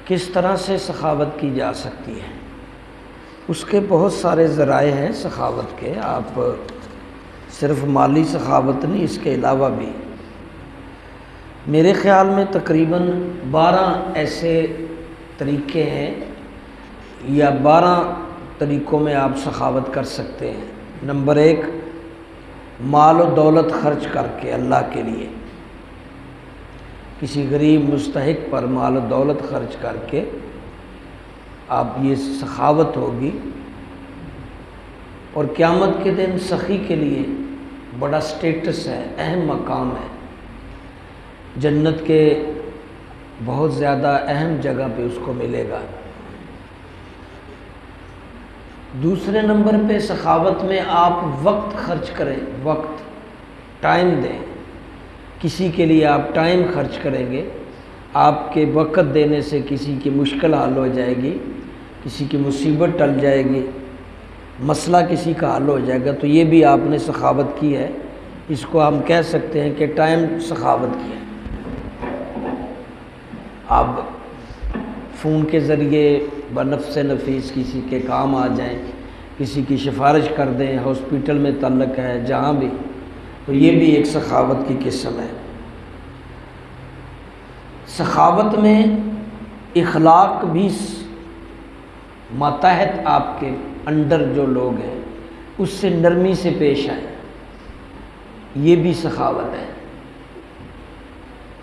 کس طرح سے سخاوت کی جا سکتی ہے؟ اس کے بہت سارے ذرائع ہیں سخاوت کے، آپ صرف مالی سخاوت نہیں، اس کے علاوہ بھی میرے خیال میں تقریباً 12 ایسے طریقے ہیں یا 12 طریقوں میں آپ سخاوت کر سکتے ہیں۔ نمبر 1، مال و دولت خرچ کر کے اللہ کے لیے، کسی غریب مستحق پر مال و دولت خرچ کر کے آپ، یہ سخاوت ہوگی۔ اور قیامت کے دن سخی کے لیے بڑا سٹیٹس ہے، اہم مقام ہے، جنت کے بہت زیادہ اہم جگہ پہ اس کو ملے گا۔ دوسرے نمبر پہ سخاوت میں آپ وقت خرچ کریں، وقت، ٹائم دیں، کسی کے لیے آپ ٹائم خرچ کریں گے، آپ کے وقت دینے سے کسی کی مشکل حل ہو جائے گی، کسی کی مصیبت ٹل جائے گی، مسئلہ کسی کا حل ہو جائے گا، تو یہ بھی آپ نے سخاوت کی ہے۔ اس کو ہم کہہ سکتے ہیں کہ ٹائم سخاوت کی ہے۔ آپ فون کے ذریعے بنفس نفیس کسی کے کام آ جائیں، کسی کی سفارش کر دیں، ہاسپٹل میں تعلق ہے، جہاں بھی، تو یہ بھی ایک سخاوت کی قسم ہے۔ سخاوت میں اخلاق بھی، ماتحت آپ کے انڈر جو لوگ ہیں اس سے نرمی سے پیش آئیں، یہ بھی سخاوت ہے۔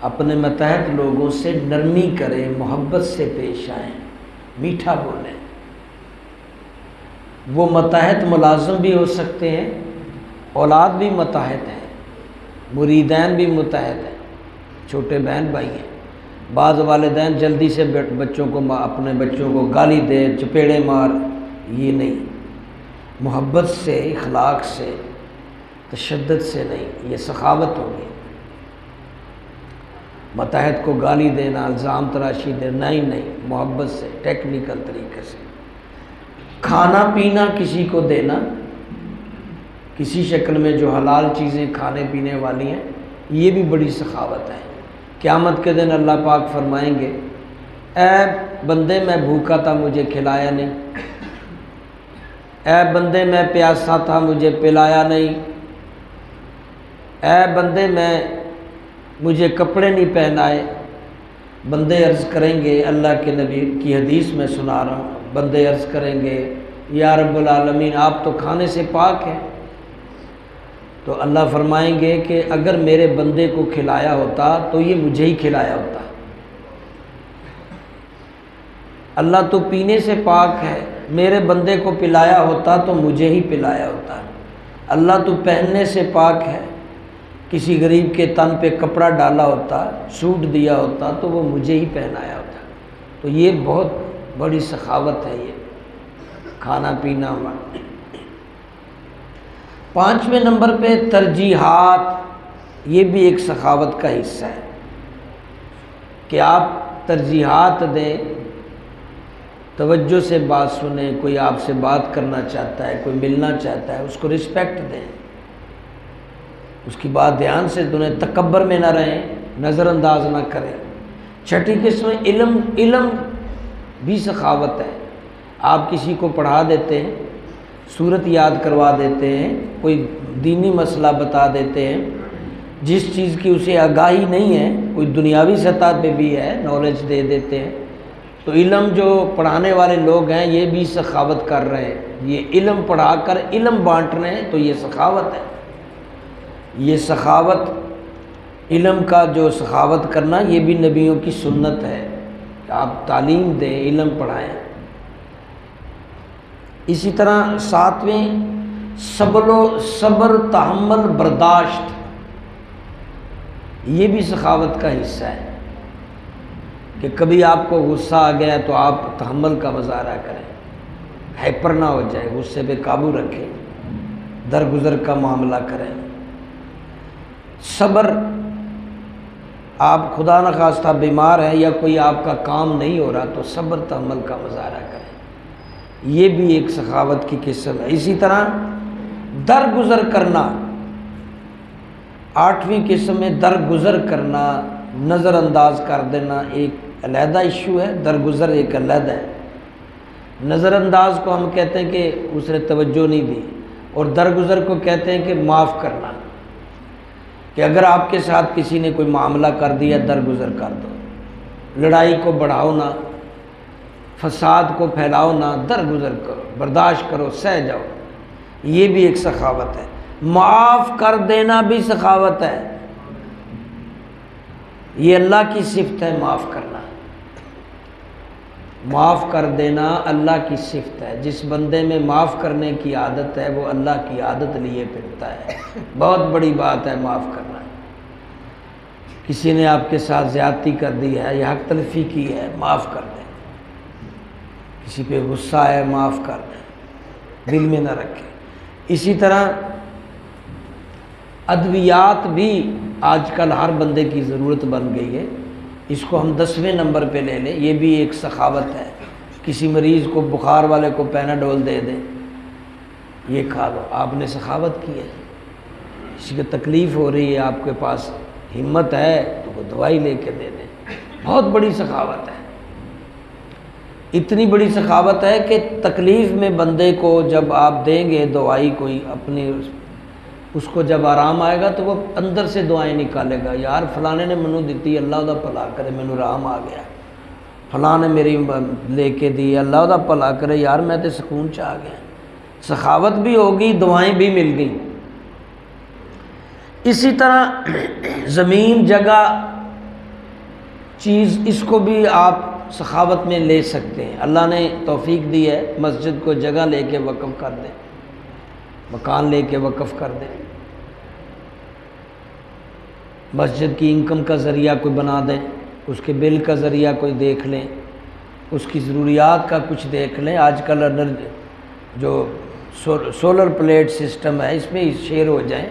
اپنے ماتحت لوگوں سے نرمی کریں، محبت سے پیش آئیں، میٹھا بولیں۔ وہ ماتحت ملازم بھی ہو سکتے ہیں، اولاد بھی ماتحت ہیں، مریدین بھی ماتحت ہیں، چھوٹے بہن بھائی ہیں۔ بعض والدین جلدی سے بچوں کو، اپنے بچوں کو گالی دے، چپیڑے مار، یہ نہیں، محبت سے، اخلاق سے، تشدد سے نہیں، یہ سخاوت ہوگی۔ ماتحت کو گالی دینا، الزام تراشی دینا، نہیں، محبت سے، ٹیکنیکل طریقے سے۔ کھانا پینا کسی کو دینا، کسی شکل میں جو حلال چیزیں کھانے پینے والی ہیں، یہ بھی بڑی سخاوت ہے۔ قیامت کے دن اللہ پاک فرمائیں گے، اے بندے میں بھوکا تھا مجھے کھلایا نہیں، اے بندے میں پیاسا تھا مجھے پلایا نہیں، اے بندے میں مجھے کپڑے نہیں پہنائے۔ بندے عرض کریں گے، اللہ کے نبی کی حدیث میں سنا رہا ہوں، بندے عرض کریں گے، یا رب العالمین آپ تو کھانے سے پاک ہیں۔ تو اللہ فرمائیں گے کہ اگر میرے بندے کو کھلایا ہوتا تو یہ مجھے ہی کھلایا ہوتا۔ اللہ تو پینے سے پاک ہے، میرے بندے کو پلایا ہوتا تو مجھے ہی پلایا ہوتا۔ اللہ تو پہننے سے پاک ہے، کسی غریب کے تن پہ کپڑا ڈالا ہوتا، سوٹ دیا ہوتا تو وہ مجھے ہی پہنایا ہوتا۔ تو یہ بہت بڑی سخاوت ہے، یہ کھانا پینا۔ 5ویں نمبر پہ ترجیحات، یہ بھی ایک سخاوت کا حصہ ہے کہ آپ ترجیحات دیں، توجہ سے بات سنیں، کوئی آپ سے بات کرنا چاہتا ہے، کوئی ملنا چاہتا ہے، اس کو رسپیکٹ دیں، اس کی بات دھیان سے سنیں، تکبر میں نہ رہیں، نظر انداز نہ کریں۔ 6ٹھی قسم علم بھی سخاوت ہے۔ آپ کسی کو پڑھا دیتے ہیں، سورت یاد کروا دیتے ہیں، کوئی دینی مسئلہ بتا دیتے ہیں، جس چیز کی اسے آگاہی نہیں ہے، کوئی دنیاوی سطح پہ بھی ہے، نالج دے دیتے ہیں، تو علم جو پڑھانے والے لوگ ہیں یہ بھی سخاوت کر رہے ہیں، یہ علم پڑھا کر علم بانٹ رہے ہیں، تو یہ سخاوت ہے۔ یہ سخاوت، علم کا جو سخاوت کرنا، یہ بھی نبیوں کی سنت ہے کہ آپ تعلیم دیں، علم پڑھائیں۔ اسی طرح 7ویں، صبر، تحمل، برداشت، یہ بھی سخاوت کا حصہ ہے کہ کبھی آپ کو غصہ آ گیا تو آپ تحمل کا مظاہرہ کریں، ہائپر نہ ہو جائے، غصے پہ قابو رکھیں، درگزر کا معاملہ کریں۔ صبر، آپ خدا نخواستہ بیمار ہیں یا کوئی آپ کا کام نہیں ہو رہا تو صبر تحمل کا مظاہرہ کریں، یہ بھی ایک سخاوت کی قسم ہے۔ اسی طرح درگزر کرنا، 8ویں قسم میں درگزر کرنا، نظر انداز کر دینا، ایک علیحدہ ایشو ہے، درگزر ایک علیحدہ ہے۔ نظر انداز کو ہم کہتے ہیں کہ اس نے توجہ نہیں دی، اور درگزر کو کہتے ہیں کہ معاف کرنا، کہ اگر آپ کے ساتھ کسی نے کوئی معاملہ کر دیا درگزر کر دو، لڑائی کو بڑھاؤ نہ، فساد کو پھیلاؤ نہ، درگزر کرو، برداشت کرو، سہ جاؤ، یہ بھی ایک سخاوت ہے۔ معاف کر دینا بھی سخاوت ہے، یہ اللہ کی صفت ہے معاف کرنا۔ معاف کر دینا اللہ کی صفت ہے، جس بندے میں معاف کرنے کی عادت ہے وہ اللہ کی عادت لیے پھرتا ہے۔ بہت بڑی بات ہے معاف کرنا۔ کسی نے آپ کے ساتھ زیادتی کر دی ہے یا حق تلفی کی ہے، معاف کر دیں۔ کسی پہ غصہ ہے، معاف کر دیں، دل میں نہ رکھیں۔ اسی طرح ادویات بھی آج کل ہر بندے کی ضرورت بن گئی ہے، اس کو ہم 10ویں نمبر پہ لے لیں، یہ بھی ایک سخاوت ہے۔ کسی مریض کو، بخار والے کو پیناڈول دے دیں، یہ کھا لو، آپ نے سخاوت کی ہے۔ کسی کو تکلیف ہو رہی ہے، آپ کے پاس ہمت ہے تو وہ دوائی لے کے دے دیں، بہت بڑی سخاوت ہے۔ اتنی بڑی سخاوت ہے کہ تکلیف میں بندے کو جب آپ دیں گے دوائی کوئی اپنی، اس کو جب آرام آئے گا تو وہ اندر سے دعائیں نکالے گا، یار فلانے نے منو دیتی، اللہ دا بھلا کرے، مینوں آرام آ گیا، فلاں نے میری لے کے دی، اللہ دا بھلا کرے، یار میں تے سکون چ آ گیا۔ سخاوت بھی ہوگی، دعائیں بھی مل گئیں۔ اسی طرح زمین، جگہ، چیز، اس کو بھی آپ سخاوت میں لے سکتے ہیں۔ اللہ نے توفیق دی ہے، مسجد کو جگہ لے کے وقف کر دیں، مکان لے کے وقف کر دیں، مسجد کی انکم کا ذریعہ کوئی بنا دیں، اس کے بل کا ذریعہ کوئی دیکھ لیں، اس کی ضروریات کا کچھ دیکھ لیں۔ آج کل جو سولر پلیٹ سسٹم ہے اس میں شیئر ہو جائیں،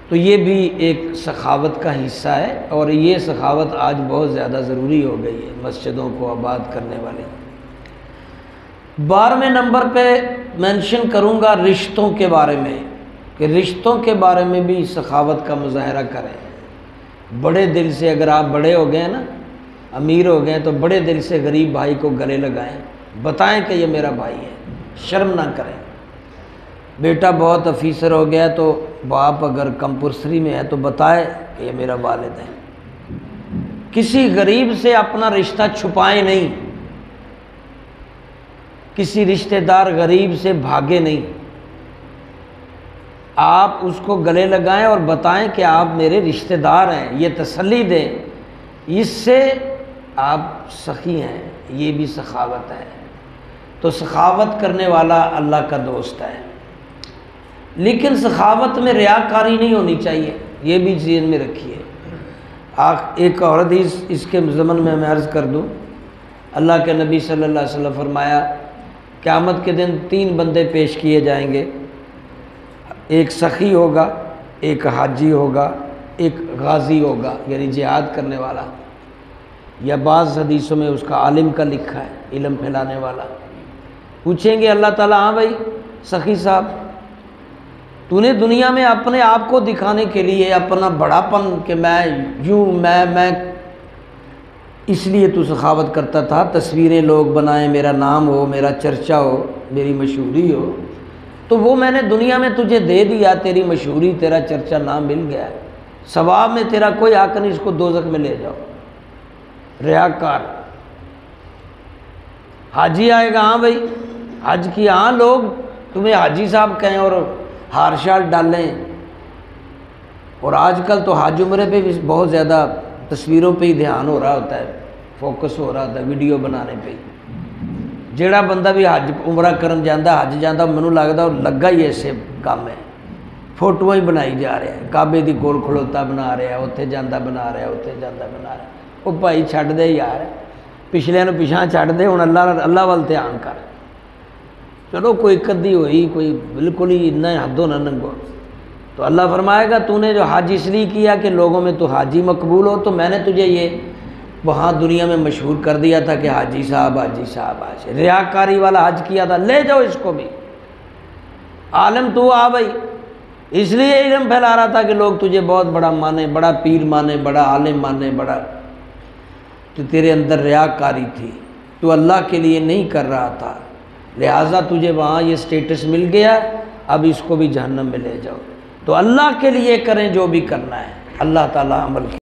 تو یہ بھی ایک سخاوت کا حصہ ہے، اور یہ سخاوت آج بہت زیادہ ضروری ہو گئی ہے مسجدوں کو آباد کرنے والی۔ 12ویں نمبر پہ مینشن کروں گا رشتوں کے بارے میں، کہ رشتوں کے بارے میں بھی سخاوت کا مظاہرہ کریں۔ بڑے دل سے، اگر آپ بڑے ہو گئے نا، امیر ہو گئے، تو بڑے دل سے غریب بھائی کو گلے لگائیں، بتائیں کہ یہ میرا بھائی ہے، شرم نہ کریں۔ بیٹا بہت افیسر ہو گیا تو باپ اگر کمپلسری میں ہے تو بتائے کہ یہ میرا والد ہے۔ کسی غریب سے اپنا رشتہ چھپائیں نہیں، کسی رشتہ دار غریب سے بھاگے نہیں، آپ اس کو گلے لگائیں اور بتائیں کہ آپ میرے رشتہ دار ہیں، یہ تسلی دیں، اس سے آپ سخی ہیں، یہ بھی سخاوت ہے۔ تو سخاوت کرنے والا اللہ کا دوست ہے، لیکن سخاوت میں ریاکاری نہیں ہونی چاہیے، یہ بھی ذہن میں رکھیے۔ ایک اور حدیث اس کے ضمن میں عرض کر دوں، اللہ کے نبی صلی اللہ علیہ وسلم فرمایا قیامت کے دن 3 بندے پیش کیے جائیں گے، ایک سخی ہوگا، ایک حاجی ہوگا، ایک غازی ہوگا، یعنی جہاد کرنے والا، یا بعض حدیثوں میں اس کا عالم کا لکھا ہے، علم پھیلانے والا۔ پوچھیں گے اللہ تعالیٰ، ہاں بھائی سخی صاحب، تو نے دنیا میں اپنے آپ کو دکھانے کے لیے اپنا بڑا پن کہ میں یوں میں اس لیے تو سخاوت کرتا تھا، تصویریں لوگ بنائیں، میرا نام ہو، میرا چرچا ہو، میری مشہوری ہو، تو وہ میں نے دنیا میں تجھے دے دیا، تیری مشہوری، تیرا چرچا، نام مل گیا، ثواب میں تیرا کوئی حق نہیں، اس کو دوزخ میں لے جاؤ۔ ریاکار حاجی آئے گا، ہاں بھائی حج کی، ہاں لوگ تمہیں حاجی صاحب کہیں اور ہار شال ڈالیں، اور آج کل تو حج عمرے پہ بھی بہت زیادہ تصویروں پہ ہی دھیان ہو رہا ہوتا ہے، فوکس ہو رہا ہوتا ہے ویڈیو بنانے پہ۔ جیڑا بندہ بھی حج عمرہ کرن جاندہ، حج جاندہ، منوں لگدا وہ لگا ہی ایسے کام ہے، فوٹو ہی بنائی جا رہا ہے، کعبے دی کول کھلوتا بنا رہا ہے، اوتھے جاندہ بنا رہا ہے، اوتھے جاندہ بنا رہا ہے۔ وہ بھائی چھڈ دے یار، پچھلے نوں پیچھے چھڈ دے، ہن اللہ وال دھیان کر۔ چلو کوئی کدی ہوئی، کوئی بالکل ہی اتنا حدوں نہ ننگو، تو اللہ فرمائے گا تو نے جو حج اس لیے کیا کہ لوگوں میں تو حاجی مقبول ہو، تو میں نے تجھے یہ وہاں دنیا میں مشہور کر دیا تھا کہ حاجی صاحب، حاجی صاحب، حاج ریاکاری والا حج کیا تھا، لے جاؤ اس کو بھی۔ عالم تو آ بھائی، اس لیے علم پھیلا رہا تھا کہ لوگ تجھے بہت بڑا مانے، بڑا پیر مانے، بڑا عالم مانے، بڑا۔ تو تیرے اندر ریاکاری تھی، تو اللہ کے لیے نہیں کر رہا تھا، لہٰذا تجھے وہاں یہ سٹیٹس مل گیا، اب اس کو بھی جہنم میں لے جاؤ۔ تو اللہ کے لیے کریں جو بھی کرنا ہے، اللہ تعالیٰ عمل